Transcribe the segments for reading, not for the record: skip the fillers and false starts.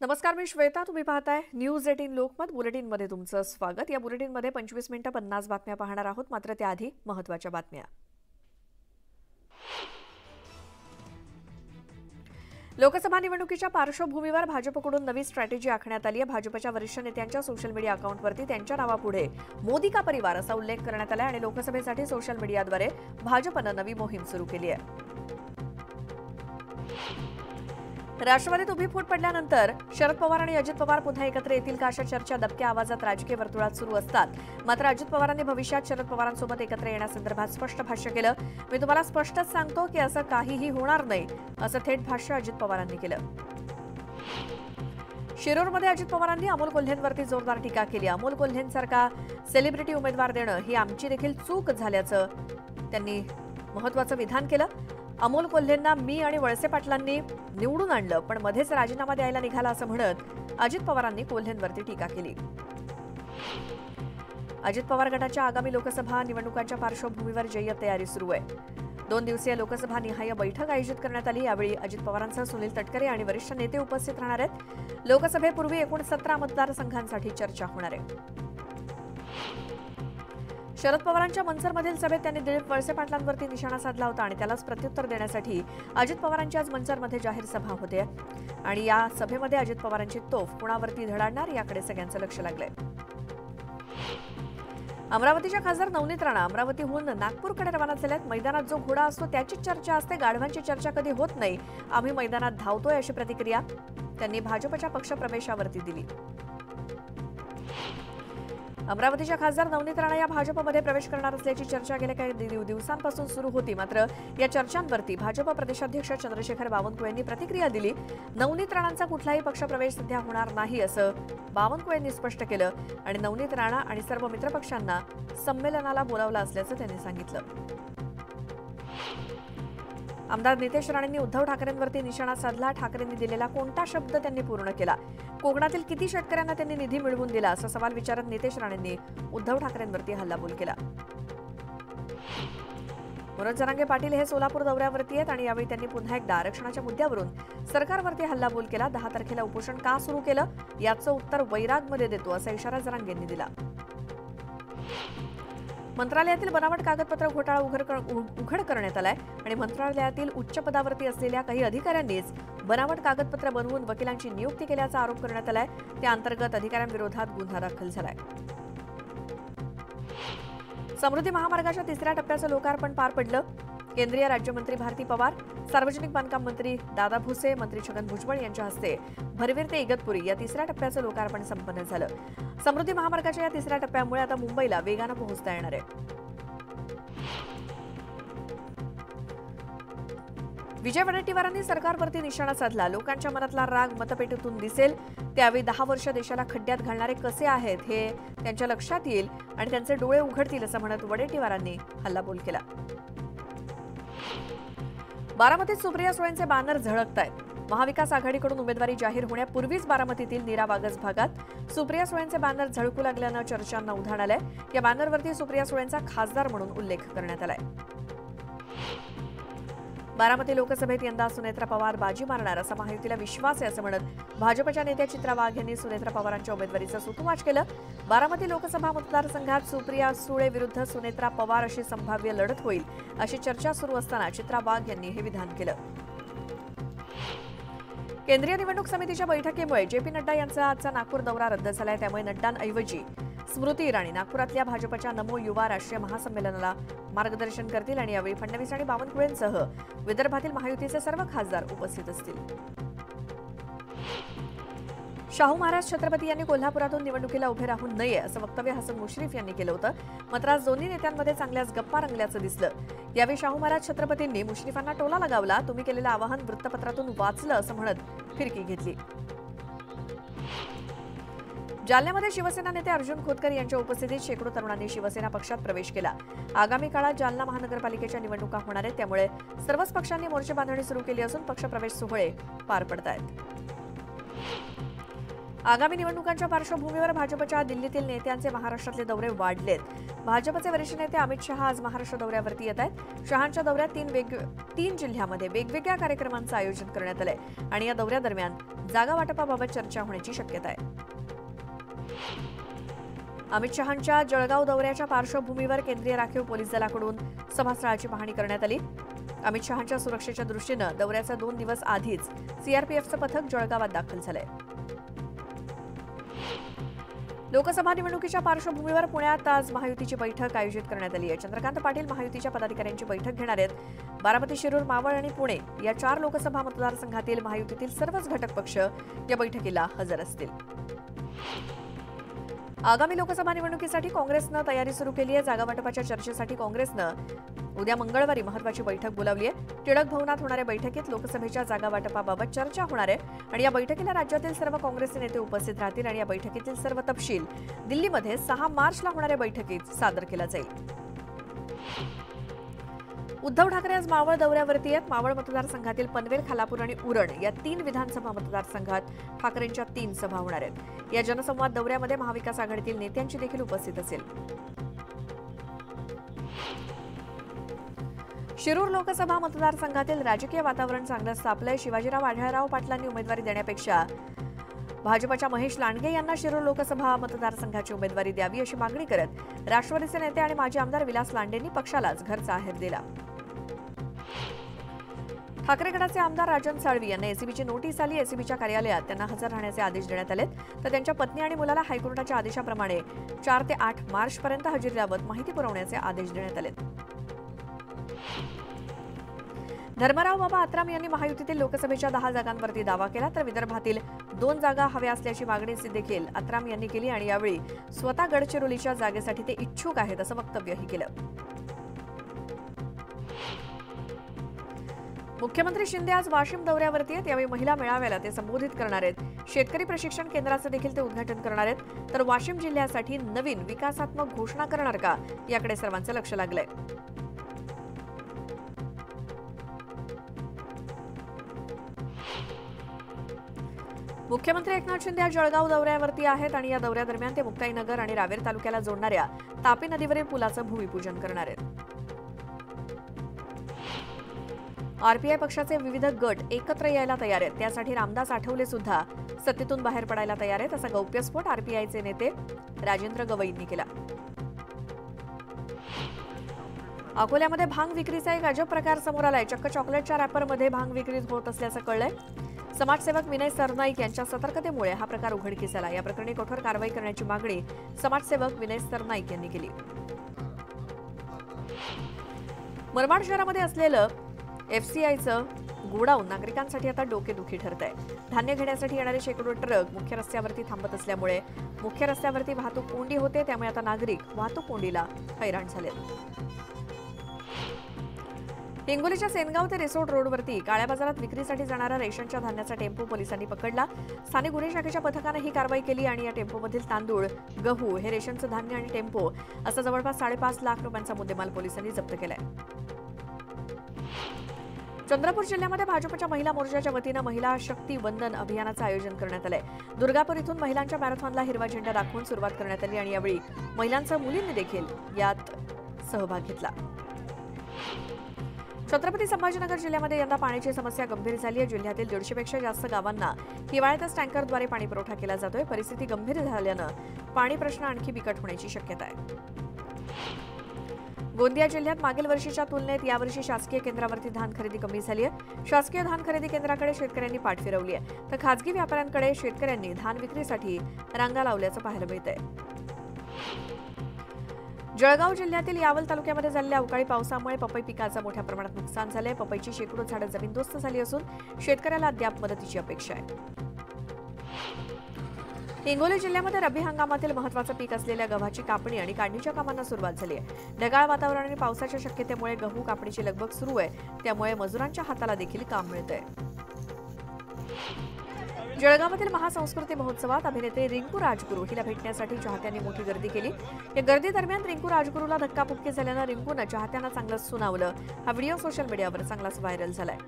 नमस्कार, मी श्वेता. तुम्ही पाहताय न्यूज 18 लोकमत बुलेटिनमध्ये तुमचं स्वागत. या बुलेटिनमध्ये 25 मिनिटं 50 बातम्या पाहणार आहोत. मात्र त्याआधी महत्त्वाच्या बातम्या. लोकसभा निवडणुकीच्या पार्श्वभूमीवर भाजपकडून नवी स्ट्रॅटेजी आखण्यात आली आहे. भाजपच्या वरिष्ठ नेत्यांच्या सोशल मीडिया अकाउंटवरती त्यांच्या नावापुढे मोदी का परिवार असा उल्लेख करण्यात आला आणि लोकसभेसाठी सोशल मीडियाद्वारे भाजपनं नवी मोहीम सुरू केली आहे. राष्ट्रवादीत उभी फूट पडल्यानंतर शरद पवार आणि अजित पवार पुन्हा एकत्र येतील का अशा चर्चा दबक्या आवाजात राजकीय वर्तुळात सुरू असतात. मात्र अजित पवारांनी भविष्यात शरद पवारांसोबत एकत्र येण्यासंदर्भात स्पष्ट भाष्य केलं. मी तुम्हाला स्पष्टच सांगतो की असं काहीही होणार नाही असं थेट भाष्य अजित पवारांनी केलं. शिरूरमध्ये अजित पवारांनी अमोल कोल्हेंवरती जोरदार टीका केली. अमोल कोल्हेंसारखा सेलिब्रिटी उमेदवार देणं ही आमची देखील चूक झाल्याचं त्यांनी महत्त्वाचं विधान केलं. अमोल कोल्हेंना मी आणि वळसे पाटलांनी निवडून आणलं, पण मध्येच राजीनामा द्यायला निघाला असं म्हणत अजित पवारांनी कोल्हेंवरती टीका केली. अजित पवार गटाच्या आगामी लोकसभा निवडणुकांच्या पार्श्वभूमीवर जय्यत तयारी सुरू आहे. 2 दिवसीय लोकसभा निहाय बैठक आयोजित करण्यात आली. यावेळी अजित पवारांसह सुनील तटकरे आणि वरिष्ठ नेते उपस्थित राहणार आहेत. लोकसभेपूर्वी एकूण 17 मतदारसंघांसाठी चर्चा होणार आहे. शरद पवारांच्या मनसरमधील सभेत त्यांनी दिलीप वळसे पाटलांवरती निशाणा साधला होता आणि त्यालाच प्रत्युत्तर देण्यासाठी अजित पवारांची आज मनसरमध्ये जाहीर सभा होते आणि या सभेमध्ये अजित पवारांची तोफ कुणावरती धडाडणार याकडे सगळ्यांचं लक्ष लागलंय. अमरावतीच्या खासदार नवनीत राणा अमरावतीहून नागपूरकडे रवाना झाल्यात. मैदानात जो घोडा असतो त्याचीच चर्चा असते, गाढवांची चर्चा कधी होत नाही. आम्ही मैदानात धावतोय अशी प्रतिक्रिया त्यांनी भाजपच्या पक्षप्रवेशावरती दिली. अमरावतीच्या खासदार नवनीत राणा या भाजपमध्ये प्रवेश करणार असल्याची चर्चा गेल्या काही दिवसांपासून सुरू होती. मात्र या चर्चांवरती भाजप प्रदेशाध्यक्ष चंद्रशेखर बावनकुळे यांनी प्रतिक्रिया दिली. नवनीत राणांचा कुठलाही पक्षप्रवेश सध्या होणार नाही असं बावनकुळे यांनी स्पष्ट केलं आणि नवनीत राणा आणि सर्व मित्रपक्षांना संमेलनाला बोलावलं असल्याचं त्यांनी सांगितलं. आमदार नितेश राणेंनी उद्धव ठाकरेंवरती निशाणा साधला. ठाकरेंनी दिलेला कोणता शब्द त्यांनी पूर्ण केला? कोकणातील किती शेतकऱ्यांना त्यांनी निधी मिळवून दिला असा सवाल विचारत नितेश राणेंनी उद्धव ठाकरेंवरती हल्लाबोल केला. मनोज जरांगे पाटील हे सोलापूर दौऱ्यावरती आहेत आणि यावेळी त्यांनी पुन्हा एकदा आरक्षणाच्या मुद्द्यावरून सरकारवरती हल्लाबोल केला. 10 तारखेला उपोषण का सुरू केलं याचं उत्तर वैरागमध्ये देतो असा इशारा जरांगेंनी दिला. मंत्रालयातील बनावट कागदपत्र घोटाळा उघड करण्यात आलाय आणि मंत्रालयातील उच्च पदावरती असलेल्या काही अधिकाऱ्यांनीच बनावट कागदपत्र बनवून वकिलांची नियुक्ती केल्याचा आरोप करण्यात आलाय. त्या अंतर्गत अधिकाऱ्यांविरोधात गुन्हा दाखल झालाय. समृद्धी महामार्गाच्या 3ऱ्या टप्प्याचं लोकार्पण पार पडलं. केंद्रीय राज्यमंत्री भारती पवार, सार्वजनिक बांधकाम मंत्री दादा भुसे, मंत्री छगन भुजबळ यांच्या हस्ते भरवीर ते इगतपुरी या 3ऱ्या टप्प्याचं लोकार्पण संपन्न झालं. समृद्धी महामार्गाच्या या 3ऱ्या टप्प्यामुळे आता मुंबईला वेगानं पोहोचता येणार आहे. विजय वडेट्टीवारांनी सरकारवरती निशाणा साधला. लोकांच्या मनातला राग मतपेटीतून दिसेल. त्यावेळी 10 वर्ष देशाला खड्ड्यात घालणारे कसे आहेत हे त्यांच्या लक्षात येईल आणि त्यांचे डोळे उघडतील असं म्हणत वडेट्टीवारांनी हल्लाबोल केला. बारामतीत सुप्रिया सुळेंचे बॅनर झळकतायत. महाविकास आघाडीकडून उमेदवारी जाहीर होण्यापूर्वीच बारामतीतील नीरा वागस भागात सुप्रिया सुळेंचे बॅनर झळकू लागल्यानं चर्चांना उधाण आलंय. या बॅनरवरती सुप्रिया सुळेंचा खासदार म्हणून उल्लेख करण्यात आलाय. बारामती लोकसभेत यंदा सुनेत्रा पवार बाजी मारणार असा महायुतीला विश्वास आहे असं म्हणत भाजपच्या नेत्या चित्रा वाघ यांनी सुनेत्रा पवारांच्या उमेदवारीचं सूतोवाच केलं. बारामती लोकसभा मतदारसंघात सुप्रिया सुळे विरुद्ध सुनेत्रा पवार अशी संभाव्य लढत होईल अशी चर्चा सुरू असताना चित्रा वाघ यांनी हे विधान केलं. केंद्रीय निवडणूक समितीच्या बैठकीमुळे जेपी नड्डा यांचा आजचा नागपूर दौरा रद्द झालाय. त्यामुळे नड्डांऐवजी स्मृती इराणी नागपुरातल्या भाजपच्या नमो युवा राष्ट्रीय महासंमेलनाला मार्गदर्शन करतील आणि यावेळी फडणवीस आणि बावनकुळेंसह विदर्भातील महायुतीचे सर्व खासदार उपस्थित असतील. शाहू महाराज छत्रपती यांनी कोल्हापुरातून निवडणुकीला उभे राहू नये असं वक्तव्य हसन मुश्रीफ यांनी केलं होतं. मात्र आज दोन्ही नेत्यांमध्ये चांगल्याच गप्पा रंगल्याचं दिसलं. यावेळी शाहू महाराज छत्रपतींनी मुश्रीफांना टोला लगावला. तुम्ही केलेलं आवाहन वृत्तपत्रातून वाचलं असं म्हणत फिरकी घेतली. जालन्यामध्ये शिवसेना नेते अर्जुन खोतकर यांच्या उपस्थितीत शेकडो तरुणांनी शिवसेना पक्षात प्रवेश केला. आगामी काळात जालना महानगरपालिकेच्या निवडणुका होणार आहेत. त्यामुळे सर्वच पक्षांनी मोर्चे बांधणी सुरू केली असून पक्षप्रवेश सोहळे पार पडत आहेत. आगामी निवडणुकांच्या पार्श्वभूमीवर भाजपच्या दिल्लीतील नेत्यांचे महाराष्ट्रातले दौरे वाढलेत. भाजपचे वरिष्ठ नेते अमित शहा आज महाराष्ट्र दौऱ्यावरती येत आहेत. शहांच्या दौऱ्यात तीन जिल्ह्यामध्ये वेगवेगळ्या कार्यक्रमांचं आयोजन करण्यात आलंय आणि या दौऱ्यादरम्यान जागा वाटपाबाबत चर्चा होण्याची शक्यता आहे. अमित शहांच्या जळगाव दौऱ्याच्या पार्श्वभूमीवर केंद्रीय राखीव पोलीस दलाकडून सभास्थळाची पाहणी करण्यात आली. अमित शहांच्या सुरक्षेच्या दृष्टीनं दौऱ्याच्या 2 दिवस आधीच सीआरपीएफचं पथक जळगावात दाखल झालंय. लोकसभा निवडणुकीच्या पार्श्वभूमीवर पुण्यात आज महायुतीची बैठक आयोजित करण्यात आली आहे. चंद्रकांत पाटील महायुतीच्या पदाधिकाऱ्यांची बैठक घेणार आहेत. बारामती, शिरूर, मावळ आणि पुणे या 4 लोकसभा मतदारसंघातील महायुतीतील सर्वच घटक पक्ष या बैठकीला हजर असतील. आगामी लोकसभा निवडणुकीसाठी काँग्रेसनं तयारी सुरू केली आहे. जागा वाटपाच्या चर्चेसाठी काँग्रेसनं उद्या मंगळवारी महत्त्वाची बैठक बोलावली आहे. टिळक भवनात होणाऱ्या बैठकीत लोकसभेच्या जागा वाटपाबाबत चर्चा होणार आहे आणि या बैठकीला राज्यातील सर्व काँग्रेसचे नेते उपस्थित राहतील आणि या बैठकीतील सर्व तपशील दिल्लीमध्ये 6 मार्चला होणाऱ्या बैठकीत सादर केला जाईल. उद्धव ठाकरे आज मावळ दौऱ्यावरती आहेत. मावळ मतदारसंघातील पनवेल, खालापूर आणि उरण या 3 विधानसभा मतदारसंघात ठाकरेंच्या 3 सभा होणार आहेत. या जनसंवाद दौऱ्यामध्ये महाविकास आघाडीतील नेत्यांची देखील उपस्थित असेल. शिरूर लोकसभा मतदारसंघातील राजकीय वातावरण चांगलंच तापलंय. शिवाजीराव आढळराव पाटलांनी उमेदवारी देण्यापेक्षा भाजपच्या महेश लांडगे यांना शिरूर लोकसभा मतदारसंघाची उमेदवारी द्यावी अशी मागणी करत राष्ट्रवादीचे नेते आणि माजी आमदार विलास लांडेंनी पक्षालाच घरचा आहेर दिला. ठाकरे गटाचे आमदार राजन साळवी यांना एसीबीची नोटीस आली. एसीबीच्या कार्यालयात त्यांना हजर राहण्याचे आदेश देण्यात आलेत. तर त्यांच्या पत्नी आणि मुलाला हायकोर्टाच्या आदेशाप्रमाणे 4 ते 8 मार्चपर्यंत हजेरी लावत माहिती पुरवण्याचे आदेश देण्यात आलेत. धर्मराव बाबा आत्राम यांनी महायुतीतील लोकसभेच्या 10 जागांवरती दावा केला. तर विदर्भातील 2 जागा हव्या असल्याची मागणी देखील आत्राम यांनी केली आणि यावेळी स्वतः गडचिरोलीच्या जागेसाठी ते इच्छुक आहेत असं वक्तव्यही केलं. मुख्यमंत्री शिंदे आज वाशिम दौऱ्यावरती आहेत. यावेळी महिला मेळाव्याला ते संबोधित करणार आहेत. शेतकरी प्रशिक्षण केंद्राचं देखील ते उद्घाटन करणार आहेत. तर वाशिम जिल्ह्यासाठी नवीन विकासात्मक घोषणा करणार का याकडे सर्वांचं लक्ष लागलंय. मुख्यमंत्री एकनाथ शिंदे आज जळगाव दौऱ्यावरती आहेत आणि या दौऱ्यादरम्यान ते मुक्ताईनगर आणि रावेर तालुक्याला जोडणाऱ्या तापी नदीवरील पुलाचं भूमिपूजन करणार आहेत. आरपीआय पक्षाचे विविध गट एकत्र यायला तयार आहेत. त्यासाठी रामदास आठवले सुद्धा सत्तेतून बाहेर पडायला तयार आहेत असा गौप्यस्फोट आरपीआयचे नेते राजेंद्र गवईंनी केला. अकोल्यामध्ये भांग विक्रीचा एक अजब प्रकार समोर आलाय. चक्क चॉकलेटच्या रॅपरमध्ये भांग विक्री होत असल्याचं कळलंय. समाजसेवक विनय सरनाईक यांच्या सतर्कतेमुळे हा प्रकार उघडकीस आला. या प्रकरणी कठोर कारवाई करण्याची मागणी समाजसेवक विनय सरनाईक यांनी केली. मुरबाड शहरामध्ये असलेलं एफसीआयचं गोडाऊन नागरिकांसाठी आता डोकेदुखी ठरत आहे. धान्य घेण्यासाठी येणारे शेकडो ट्रक मुख्य रस्त्यावरती थांबत असल्यामुळे मुख्य रस्त्यावरती वाहतूक कोंडी होते. त्यामुळे आता नागरिक वाहतूक कोंडीला हैराण झालेत. हिंगोलीच्या सेनगाव ते रिसोर्ट रोडवरती काळ्या बाजारात विक्रीसाठी जाणारा रेशनच्या धान्याचा टेम्पो पोलिसांनी पकडला. स्थानिक गुन्हे शाखेच्या पथकानं ही कारवाई केली आणि या टेम्पोमधील तांदूळ, गहू, हे रेशनचं धान्य आणि टेम्पो असं जवळपास 5.5 लाख रुपयांचा मुद्देमाल पोलिसांनी जप्त केलाय. चंद्रपूर जिल्ह्यामध्ये भाजपच्या महिला मोर्चाच्या वतीनं महिला शक्ती वंदन अभियानाचं आयोजन करण्यात आलंय. दुर्गापूर इथून महिलांच्या मॅरेथॉनला हिरवा झेंडा दाखवून सुरुवात करण्यात आली आणि यावेळी महिलांसह मुलींनी देखील यात सहभाग घेतला. छत्रपती संभाजीनगर जिल्ह्यामध्ये यंदा पाण्याची समस्या गंभीर झाली आहे. जिल्ह्यातील 150 पेक्षा जास्त गावांना हिवाळ्यातच टँकरद्वारे पाणी पुरवठा केला जातोय. परिस्थिती गंभीर झाल्यानं पाणी प्रश्न आणखी बिकट होण्याची शक्यता आहे. गोंदिया जिल्ह्यात मागील वर्षीच्या तुलनेत यावर्षी शासकीय केंद्रावरती धान खरेदी कमी झाली आहे. शासकीय धान खरेदी केंद्राकडे शेतकऱ्यांनी पाठ फिरवली आहे. तर खासगी व्यापाऱ्यांकडे शेतकऱ्यांनी धान विक्रीसाठी रांगा लावल्याचं पाहायला मिळतंय. जळगाव जिल्ह्यातील यावल तालुक्यामध्ये झालेल्या अवकाळी पावसामुळे पपई पिकाचं मोठ्या प्रमाणात नुकसान झालंय. पपईची शेकडो झाडं जमीनदोस्त झाली असून शेतकऱ्याला अद्याप मदतीची अपेक्षा आहे. हिंगोली जिल्ह्यामध्ये रब्बी हंगामातील महत्त्वाचं पीक असलेल्या गव्हाची कापणी आणि काढणीच्या कामांना सुरुवात झाली आहे. ढगाळ वातावरण आणि पावसाच्या शक्यतेमुळे गहू कापणीची लगबग सुरू आहे. त्यामुळे मजुरांच्या हाताला देखील काम मिळतंय. जळगावातील महासंस्कृती महोत्सवात अभिनेत्री रिंकू राजगुरू हिला भेटण्यासाठी चाहत्यांनी मोठी गर्दी केली. या गर्दी दरम्यान रिंकू राजगुरूला धक्काबुक्की झाल्यानं रिंकूनं चाहत्यांना चांगलंच सुनावलं. हा व्हिडिओ सोशल मीडियावर चांगलाच व्हायरल झालाय.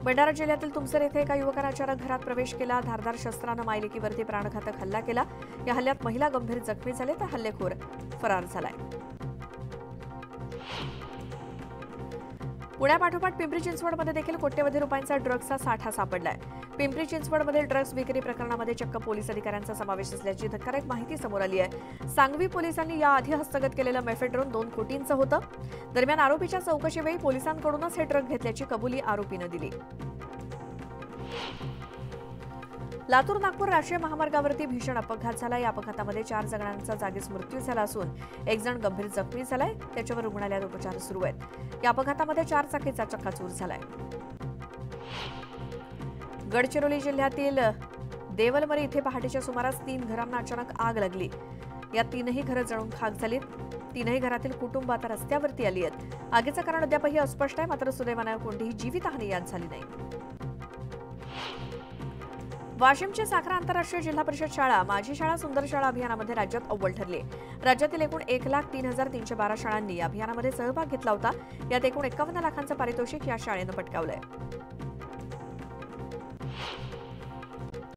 भंडारा जिल्ह्यातील तुमसर येथे एका युवकाने अचानक घरात प्रवेश केला. धारदार शस्त्रानं मायलेकीवरती प्राणघातक हल्ला केला. या हल्ल्यात महिला गंभीर जखमी झाले तर हल्लेखोर फरार झालाय. पुण्यापाठोपाठ पिंपरी चिंचवडमध्ये देखील कोट्यवधी रुपयांचा ड्रग्जचा साठा सापडलाय. पिंपरी चिंचवडमधील ड्रग्ज विक्री प्रकरणामध्ये चक्क पोलीस अधिकाऱ्यांचा समावेश असल्याची धक्कादायक माहिती समोर आली आहे. सांगवी पोलिसांनी याआधी हस्तगत केलेलं मेफेड्रोन 2 कोटींचं होतं. दरम्यान आरोपीच्या चौकशीवेळी पोलिसांकडूनच हे ड्रग घेतल्याची कबुली आरोपीनं दिली. लातूर नागपूर राष्ट्रीय महामार्गावरती भीषण अपघात झाला. या अपघातामध्ये 4 जणांचा जागीच मृत्यू झाला असून एक जण गंभीर जखमी झालाय. त्याच्यावर रुग्णालयात उपचार सुरू आहेत. या अपघातामध्ये 4 चाकीचा चक्काचूर झालाय. गडचिरोली जिल्ह्यातील देवलमरी इथे पहाटेच्या सुमारास 3 घरांना अचानक आग लागली. या 3ही घरं जळून खाक झालीत. 3ही घरातील कुटुंब आता रस्त्यावरती आली आहेत. आगीचं कारण अद्यापही अस्पष्ट आहे, मात्र सुदैवानं कोणतीही जीवितहानी यात झाली नाही. वाशिमची साखरा आंतरराष्ट्रीय जिल्हा परिषद शाळा माझी शाळा सुंदर शाळा अभियानामध्ये राज्यात अव्वल ठरली. राज्यातील एकूण 1,03,312 शाळांनी या अभियानामध्ये सहभाग घेतला होता. यात एकूण 51 लाखांचं पारितोषिक या शाळेनं पटकावलंय.